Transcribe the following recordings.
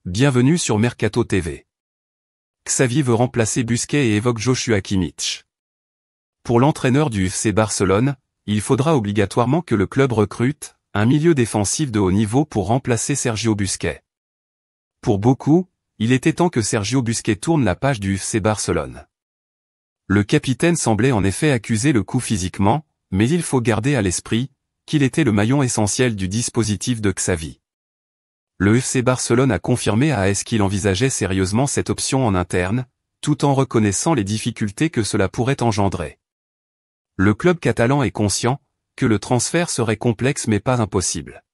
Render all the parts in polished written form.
Bienvenue sur Mercato TV. Xavi veut remplacer Busquets et évoque Joshua Kimmich. Pour l'entraîneur du FC Barcelone, il faudra obligatoirement que le club recrute un milieu défensif de haut niveau pour remplacer Sergio Busquets. Pour beaucoup, il était temps que Sergio Busquets tourne la page du FC Barcelone. Le capitaine semblait en effet accuser le coup physiquement, mais il faut garder à l'esprit qu'il était le maillon essentiel du dispositif de Xavi. Le FC Barcelone a confirmé à AS qu'il envisageait sérieusement cette option en interne, tout en reconnaissant les difficultés que cela pourrait engendrer. Le club catalan est conscient que le transfert serait complexe mais pas impossible.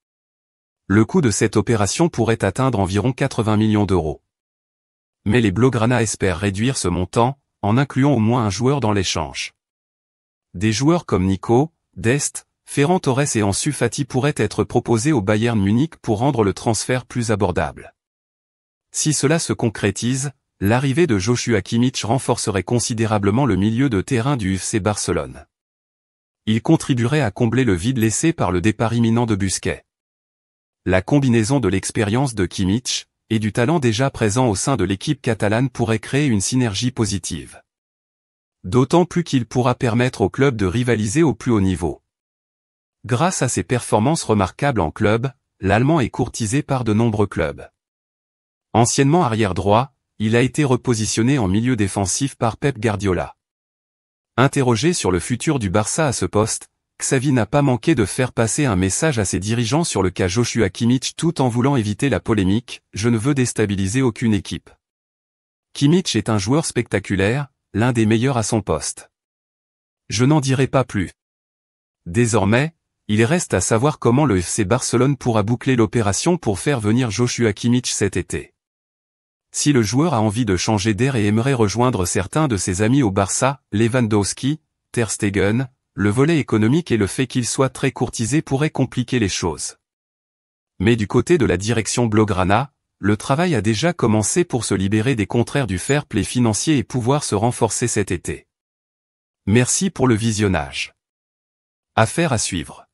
Le coût de cette opération pourrait atteindre environ 80 millions d'euros. Mais les Blaugrana espèrent réduire ce montant, en incluant au moins un joueur dans l'échange. Des joueurs comme Nico, Dest, Ferran Torres et Ansu Fati pourraient être proposés au Bayern Munich pour rendre le transfert plus abordable. Si cela se concrétise, l'arrivée de Joshua Kimmich renforcerait considérablement le milieu de terrain du FC Barcelone. Il contribuerait à combler le vide laissé par le départ imminent de Busquets. La combinaison de l'expérience de Kimmich et du talent déjà présent au sein de l'équipe catalane pourrait créer une synergie positive. D'autant plus qu'il pourra permettre au club de rivaliser au plus haut niveau. Grâce à ses performances remarquables en club, l'Allemand est courtisé par de nombreux clubs. Anciennement arrière droit, il a été repositionné en milieu défensif par Pep Guardiola. Interrogé sur le futur du Barça à ce poste, Xavi n'a pas manqué de faire passer un message à ses dirigeants sur le cas Joshua Kimmich tout en voulant éviter la polémique « Je ne veux déstabiliser aucune équipe ». Kimmich est un joueur spectaculaire, l'un des meilleurs à son poste. Je n'en dirai pas plus. Désormais, il reste à savoir comment le FC Barcelone pourra boucler l'opération pour faire venir Joshua Kimmich cet été. Si le joueur a envie de changer d'air et aimerait rejoindre certains de ses amis au Barça, Lewandowski, Ter Stegen, le volet économique et le fait qu'il soit très courtisé pourraient compliquer les choses. Mais du côté de la direction Blaugrana, le travail a déjà commencé pour se libérer des contraires du fair play financier et pouvoir se renforcer cet été. Merci pour le visionnage. Affaire à suivre.